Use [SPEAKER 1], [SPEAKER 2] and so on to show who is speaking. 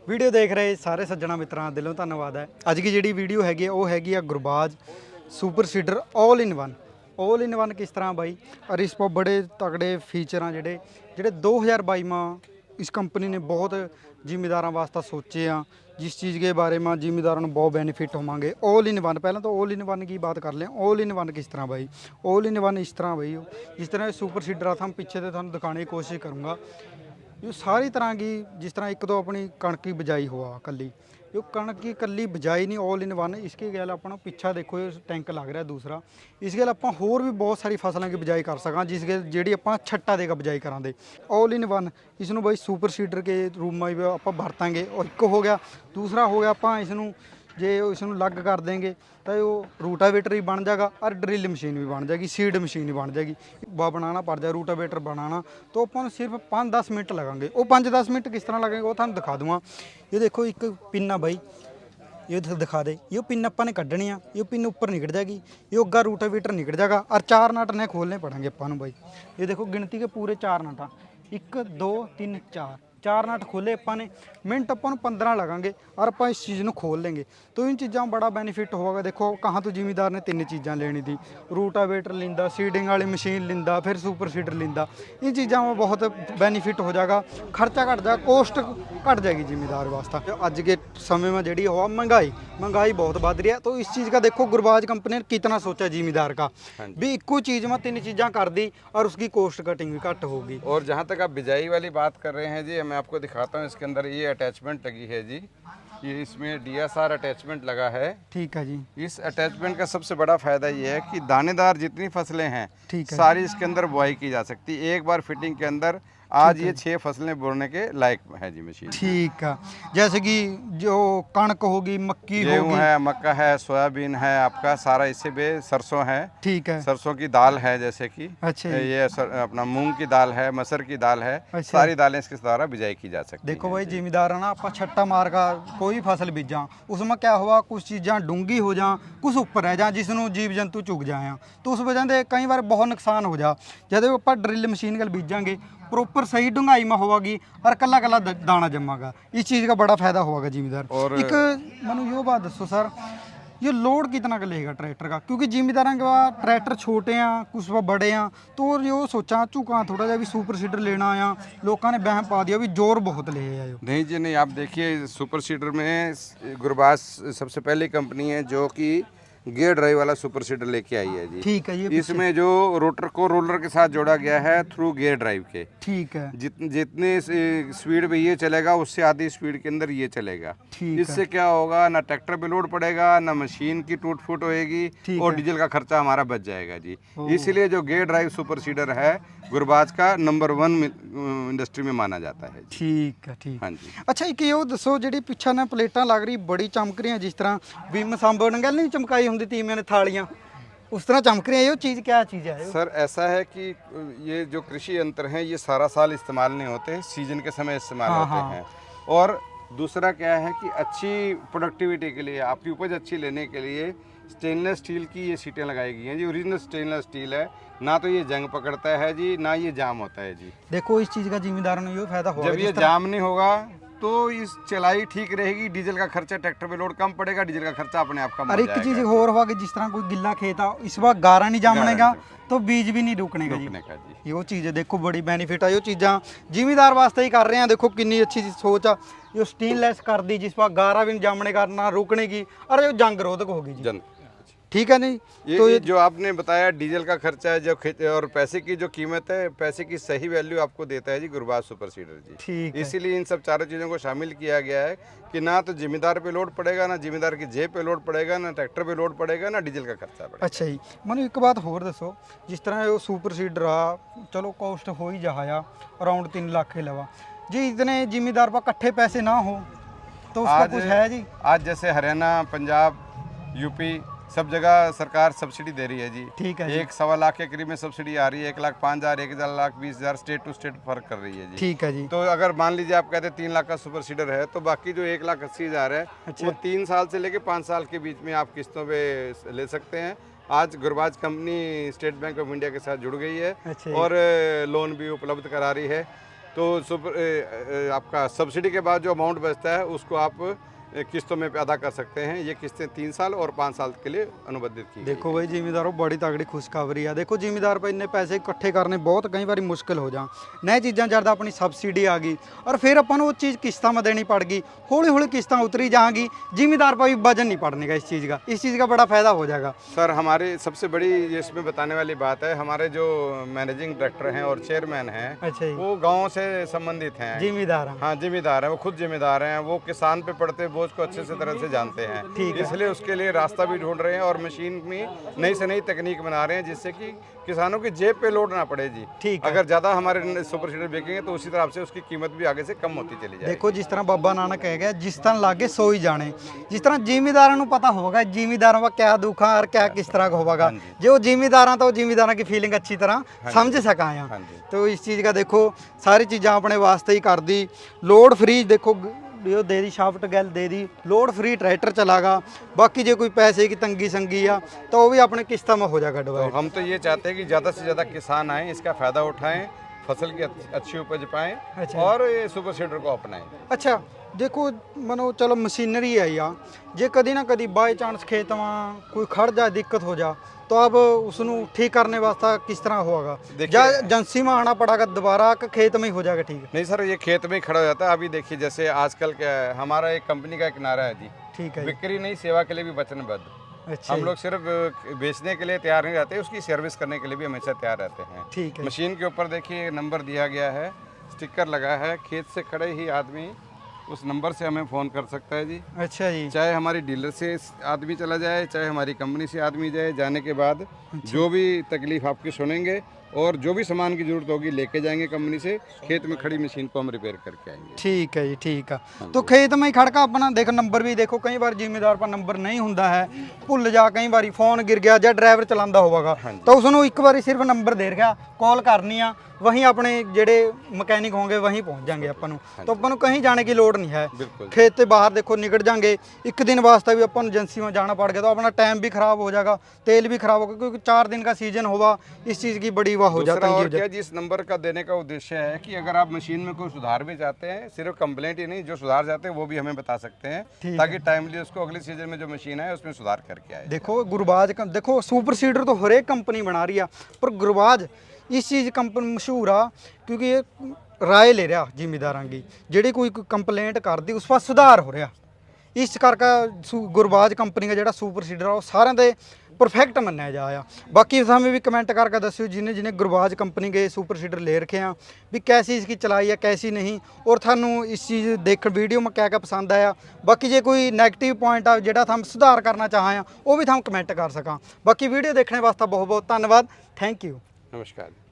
[SPEAKER 1] Video ਦੇਖ ਰਹੇ ਸਾਰੇ ਸੱਜਣਾ ਮਿੱਤਰਾਂ ਦਾ ਦਿਲੋਂ ਧੰਨਵਾਦ ਹੈ। ਅੱਜ ਦੀ ਜਿਹੜੀ ਵੀਡੀਓ ਹੈਗੀ ਉਹ ਹੈਗੀ ਆ Gurbaz super seeder all in one ਕਿਸ ਤਰ੍ਹਾਂ ਬਾਈ ਔਰ ਇਸ पर बड़े तगड़े फीचर ਆ ਜਿਹੜੇ 2022 में इस कंपनी ने बहुत ਜ਼ਿਮੀਦਾਰਾਂ ਵਾਸਤੇ ਸੋਚੇ ਆ जिस चीज़ के बारे में ਜ਼ਿਮੀਦਾਰਾਂ ਨੂੰ बहुत बेनीफिट होवांगे। ऑल इन वन पहले तो ऑल इन वन की बात कर लें। ऑल इन वन किस तरह भाई, ऑल इन वन इस तरह भाई जिस तरह सुपर सीडर आता हम पीछे से थानू दिखाने की कोशिश करूँगा। ये सारी तरह की जिस तरह एक तो अपनी कणक की बिजाई हुआ कली, ये कणक की कली बिजाई नहीं ऑल इन वन। इसके गैल अपना पिछा देखो ये टैंक लग रहा दूसरा, इस गैल आप होर भी बहुत सारी फसलों की बिजाई कर सकां जिस गैल जी आप छट्टा देगा बिजाई करा दे। ऑल इन वन इसनों बई सुपर सीडर के रूप में आप वरतांगे। और एक हो गया, दूसरा हो गया आप इसनों जे इसनों लग कर देंगे तो रूटावेटर ही बन जाएगा और ड्रिल मशीन भी बन जाएगी, सीड मशीन भी बन जाएगी। बनाना पड़ जाए रूटावेटर बनाना तो अपन सिर्फ 5-10 मिनट लगेंगे। वो 5-10 मिनट किस तरह लगेंगे वो थानू दिखा दूँगा। ये देखो एक पिन है भाई, ये दिखा दे, ये पिन अपन ने कढ़नी है, ये पिन ऊपर निकल जाएगी, ये उगा रूटावेटर निकल जाएगा और 4 नट ने खोलने पड़ेंगे अपन भाई। ये देखो गिनती के पूरे 4 नट, 1 2 3 4 नट खोले अपने मिनट अपन 15 लगांगे और आप इस चीज़ को खोल लेंगे। तो इन चीज़ों बड़ा बेनीफिट होगा। देखो कहाँ तो जिमीदार ने 3 चीज़ां लेनी थी, रूटावेटर लिंदा, सीडिंग वाली मशीन लिंदा, फिर सुपर सीडर लिंदा। इन चीज़ों में बहुत बेनीफिट हो जाएगा, खर्चा घट जाएगा, कोस्ट घट जाएगी जिमीदार वास्ते। अज के समय में जी हुआ महंगाई बहुत बढ़ रही है। तो इस चीज़ का देखो गुरबाज कंपनी ने कितना सोचा जिमीदार का भी इक्को चीज़ में 3 चीज़ां कर दी और उसकी कोस्ट कटिंग भी घट होगी।
[SPEAKER 2] और जहाँ तक आप बिजाई वाली बात कर रहे हैं जी, मैं आपको दिखाता हूँ। इसके अंदर ये अटैचमेंट लगी है जी, ये इसमें DSR अटैचमेंट लगा है।
[SPEAKER 1] ठीक है जी।
[SPEAKER 2] इस अटैचमेंट का सबसे बड़ा फायदा ये है कि दानेदार जितनी फसलें हैं
[SPEAKER 1] ठीक है
[SPEAKER 2] सारी इसके अंदर बुआई की जा सकती है एक बार फिटिंग के अंदर। आज ये 6 फसलें बोने के लायक है जी मशीन।
[SPEAKER 1] ठीक है, जैसे कि जो कणक होगी, मक्की
[SPEAKER 2] गेहूं
[SPEAKER 1] होगी,
[SPEAKER 2] है, मक्का है, सोयाबीन है, आपका सारा इससे बे सरसों है।
[SPEAKER 1] ठीक है,
[SPEAKER 2] सरसों की दाल है, जैसे कि
[SPEAKER 1] अच्छा
[SPEAKER 2] ये अपना मूंग की दाल है, मसर की दाल है।
[SPEAKER 1] अच्छा।
[SPEAKER 2] सारी दालें इसके द्वारा बिजाई की जा सकती
[SPEAKER 1] देखो
[SPEAKER 2] हैं।
[SPEAKER 1] भाई जिमीदार है ना, आप छट्टा मार का कोई फसल बीजा उसमें क्या हुआ, कुछ चीज़ां डूंगी हो जा, कुछ ऊपर रह जा जिसनों जीव जंतु चुग जाए, तो उस वजह से कई बार बहुत नुकसान हो जा। जब आप ड्रिल मशीन गल बीजांगे प्रॉपर सही ढुंगाई में होगी और कला कला दाना जमागा। इस चीज़ का बड़ा फायदा होगा जिमीदार।
[SPEAKER 2] और
[SPEAKER 1] एक मनु यो बात दसो सर, ये लोड कितना का लेगा ट्रैक्टर का, क्योंकि जिमीदारों के पास ट्रैक्टर छोटे हैं, कुछ बड़े हैं, तो यो सोचा चुका थोड़ा जा भी सुपर सीडर लेना आया, लोगों ने बहम पा दिया भी जोर बहुत ले आयो।
[SPEAKER 2] नहीं जी नहीं, आप देखिए सुपर सीडर में गुरबाज सबसे पहली कंपनी है जो कि गियर ड्राइव वाला सुपर सीडर लेके आई है जी।
[SPEAKER 1] ठीक है, ये
[SPEAKER 2] इसमें जो रोटर को रोलर के साथ जोड़ा गया है थ्रू गियर ड्राइव के।
[SPEAKER 1] ठीक है,
[SPEAKER 2] जितनी स्पीड पे ये चलेगा उससे आधी स्पीड के अंदर ये चलेगा।
[SPEAKER 1] ठीक
[SPEAKER 2] इससे क्या होगा, ना ट्रैक्टर पे लोड पड़ेगा, ना मशीन की टूट फूट होएगी और डीजल का खर्चा हमारा बच जाएगा जी। इसलिए जो गियर ड्राइव सुपर सीडर है गुरबाज का नंबर 1 इंडस्ट्री में माना जाता है।
[SPEAKER 1] ठीक है, ठीक।
[SPEAKER 2] हाँ जी।
[SPEAKER 1] अच्छा एक यो दसो जी पिछा ने प्लेटा लग रही बड़ी चमक रही, जिस तरह विम सांबो नंगल नहीं चमकाई होंगी थी मैंने थालियां, उस तरह चमक रही है। ये चीज़ क्या चीज़ है
[SPEAKER 2] सर? ऐसा है कि ये जो कृषि यंत्र हैं ये सारा साल इस्तेमाल नहीं होते, सीजन के समय इस्तेमाल होते हैं। और दूसरा क्या है कि अच्छी प्रोडक्टिविटी के लिए, आपकी उपज अच्छी लेने के लिए स्टेनलेस स्टील की ये सीटें लगाई गई हैं जी। ओरिजिनल स्टेनलेस स्टील है, ना तो ये जंग पकड़ता है जी, ना ये जाम होता है जी।
[SPEAKER 1] देखो इस चीज़ का जिम्मेदार ने ये फायदा होगा,
[SPEAKER 2] जब ये जाम नहीं होगा तो इस चलाई ठीक रहेगी, डीजल का खर्चा ट्रैक्टर पे लोड कम पड़ेगा, डीजल का खर्चा अपने आप कम हो
[SPEAKER 1] जाएगा। और एक चीज़ और होगा कि जिस तरह कोई गिल्ला खेत आ इस बार गारा नहीं जामनेगा तो बीज भी नहीं रुकने का जी। ये चीज़ है, देखो बड़ी बेनीफिट है। ये चीज़ा जिमीदार वास्ते ही कर रहे हैं। देखो कितनी अच्छी सोच आ, ये स्टेनलेस कर दी जिस बार गारा भी नहीं जामने का, ना रुकने की, और ये जंग रोधक होगी जी। ठीक है नहीं
[SPEAKER 2] तो ये जो आपने बताया डीजल का खर्चा है जो और पैसे की जो कीमत है, पैसे की सही वैल्यू आपको देता है जी गुरबाज सुपर सीडर जी।
[SPEAKER 1] ठीक है,
[SPEAKER 2] इसीलिए इन सब चारों चीज़ों को शामिल किया गया है कि ना तो जिम्मेदार पे लोड पड़ेगा, ना जिम्मेदार की जेब पे लोड पड़ेगा, ना ट्रैक्टर पे लोड पड़ेगा, ना डीजल का खर्चा पड़ेगा।
[SPEAKER 1] अच्छा जी, मैंने एक बात होर दसो, जिस तरह वो सुपर सीडर आ चलो कॉस्ट हो ही जहाया अराउंड 3 लाख के अलावा जी, इतने जिम्मेदार पर इकट्ठे पैसे ना हो तो उसका कुछ है जी?
[SPEAKER 2] आज जैसे हरियाणा, पंजाब, यूपी सब जगह सरकार सब्सिडी दे रही है जी।
[SPEAKER 1] ठीक है,
[SPEAKER 2] 1-1.25 लाख के करीब में सब्सिडी आ रही है। 1,05,000, 1,20,000 स्टेट टू स्टेट फर्क कर रही है जी।
[SPEAKER 1] ठीक है जी।
[SPEAKER 2] तो अगर मान लीजिए आप कहते हैं 3 लाख का सुपर सीडर है तो बाकी जो 1,80,000 है वो 3 साल से लेके 5 साल के बीच में आप किस्तों पे ले सकते हैं। आज Gurbaz company state bank of India के साथ जुड़ गई है और लोन भी उपलब्ध करा रही है। तो आपका सब्सिडी के बाद जो अमाउंट बचता है उसको आप किस्तों में अदा कर सकते हैं। ये किस्तें 3 साल और 5 साल के लिए अनुबंधित की
[SPEAKER 1] देखो भाई ਜ਼ਿਮੀਦਾਰੋ ਬੜੀ ਤਗੜੀ ਖੁਸ਼ਖਬਰੀ ਆ। ਦੇਖੋ ਜ਼ਿਮੀਦਾਰ ਪਾ ਇੰਨੇ ਪੈਸੇ ਇਕੱਠੇ ਕਰਨੇ ਬਹੁਤ ਕਈ ਵਾਰੀ ਮੁਸ਼ਕਲ ਹੋ ਜਾ ਨਏ ਚੀਜ਼ਾਂ ਜਦ ਆਪਣੀ ਸਬਸਿਡੀ ਆ ਗਈ ਔਰ ਫਿਰ ਆਪਾਂ ਨੂੰ ਉਹ ਚੀਜ਼ ਕਿਸ਼ਤਾਂ में देनी पड़ गई, हौली हौली किस्तां उतरी जाएंगी, जिम्मेदार पर भी वजन नहीं पड़ने का इस चीज़ का बड़ा फायदा हो जाएगा।
[SPEAKER 2] सर हमारी सबसे बड़ी इसमें बताने वाली बात है, हमारे जो मैनेजिंग डायरेक्टर हैं और चेयरमैन हैं,
[SPEAKER 1] अच्छा जी,
[SPEAKER 2] वो गाँव से संबंधित हैं,
[SPEAKER 1] जिम्मेदार हैं।
[SPEAKER 2] हाँ जिम्मेदार हैं, वो खुद जिम्मेदार हैं, वो किसान पे पड़ते बोझ को अच्छे से तरह से जानते हैं, इसलिए उसके लिए रास्ता भी ढूंढ रहे हैं और मशीन में नई से नई तकनीक बना रहे हैं जिससे कि किसानों की जेब पे लोड ना पड़े जी।
[SPEAKER 1] ठीक है।
[SPEAKER 2] अगर ज़्यादा हमारे सुपर सीडर बिकेंगे तो उसी तरह से उसकी कीमत भी आगे से कम होती चली जाएगी।
[SPEAKER 1] देखो जिस तरह बाबा नानक कह गया, जिस तरह लागे सोई जाने, जिस तरह जिम्मेदारों को पता होगा जिम्मेदारों का क्या दुख है और क्या किस तरह का होगा, जो जिम्मेदार तो जिम्मेदारों की फीलिंग अच्छी तरह समझ सका है। तो इस चीज़ का देखो सारी चीज़ा अपने वास्ते ही कर दी, लोड फ्री देखो यो दे दी, शाफ्ट गैल दे दी, लोड फ्री ट्रैक्टर चलागा। बाकी जो कोई पैसे की तंगी संगी आ तो वो भी अपने किस्ता में हो जाएगा डिवाइड।
[SPEAKER 2] तो हम तो ये चाहते हैं कि ज़्यादा से ज़्यादा किसान आएँ, इसका फ़ायदा उठाएं, फसल की अच्छी उपज पाएँ।
[SPEAKER 1] अच्छा।
[SPEAKER 2] और ये सुपर सीडर को अपनाएं।
[SPEAKER 1] अच्छा देखो मनो चलो मशीनरी है या जे कदी ना कदी बाई चांस खेत में कोई खड़ जाए दिक्कत हो जा तो अब उसनू ठीक करने वास्ते किस तरह होगा? या एजेंसी में आना पड़ेगा दोबारा कि खेत में ही हो जाएगा ठीक है?
[SPEAKER 2] नहीं सर, ये खेत में ही खड़ा हो जाता है। अभी देखिए जैसे आजकल क्या है, हमारा एक कंपनी का एक नारा है जी,
[SPEAKER 1] ठीक है।
[SPEAKER 2] बिक्री नहीं सेवा के लिए भी वचनबद्ध।
[SPEAKER 1] अच्छा
[SPEAKER 2] हम लोग सिर्फ बेचने के लिए तैयार नहीं रहते, उसकी सर्विस करने के लिए भी हमेशा तैयार रहते हैं।
[SPEAKER 1] ठीक है।
[SPEAKER 2] मशीन के ऊपर देखिए नंबर दिया गया है, स्टिकर लगा है, खेत से खड़े ही आदमी उस नंबर से हमें फ़ोन कर सकता है जी।
[SPEAKER 1] अच्छा जी,
[SPEAKER 2] चाहे हमारी डीलर से आदमी चला जाए, चाहे हमारी कंपनी से आदमी जाए, जाने के बाद जो भी तकलीफ आपकी सुनेंगे और जो भी सामान की जरूरत होगी लेके जाएंगे कंपनी से, खेत में खड़ी मशीन को हम रिपेयर करके आएंगे।
[SPEAKER 1] ठीक है जी, ठीक है। तो खेत में ही खड़का अपना देखो नंबर भी देखो, कई बार जिम्मेदार पर नंबर नहीं होंदा है, भुल जा कई बार फोन गिर गया या ड्राइवर चलांदा होगा तो उसनों एक बार सिर्फ नंबर दे रखा, कॉल करनी आ, वहीं अपने जेडे मकैनिक होंगे वहीं पहुंच जाएंगे अपन तो अपन कहीं जाने की लोड़ नहीं है। खेत से बाहर देखो निकल जाएंगे, एक दिन वास्ते भी अपन एजेंसी में जाना पड़ गया तो अपना टाइम भी खराब हो जाएगा, तेल भी खराब होगा, क्योंकि 4 दिन का सीजन होगा, इस चीज़ की बड़ी वाह हो जाता है।
[SPEAKER 2] और क्या जी, इस नंबर का देने का उद्देश्य है कि अगर आप मशीन में कोई सुधार भी चाहते हैं, सिर्फ कंप्लेंट ही नहीं, जो सुधार चाहते हैं वो भी हमें बता सकते हैं ताकि टाइमली उसको अगले सीजन में जो मशीन है उसमें सुधार करके आए।
[SPEAKER 1] देखो गुरबाज देखो सुपर सीडर तो हर एक कंपनी बना रही है, पर गुरबाज इस चीज़ कंपनी मशहूर आ क्योंकि ये राय ले रहा जिम्मेदारां की, जेड़ी कोई कंप्लेंट कर दी उस पर सुधार हो रहा, इस करके गुरबाज कंपनी का जो सुपर सीडर आ सारे दे परफेक्ट मन्या जाया। बाकी हमें भी कमेंट करके दस्यो जिन्हें जिन्हें गुरबाज कंपनी के सुपर सीडर ले रखे हैं भी कैसी इसकी चलाई है कैसी नहीं, और थानू इस चीज़ देख वीडियो में क्या क्या पसंद आया। बाकी जो कोई नैगेटिव पॉइंट आ जो हम सुधार करना चाहें वो भी हम कमेंट कर सका। बाकी वीडियो देखने वास्ते बहुत बहुत धन्यवाद, थैंक यू,
[SPEAKER 2] नमस्कार।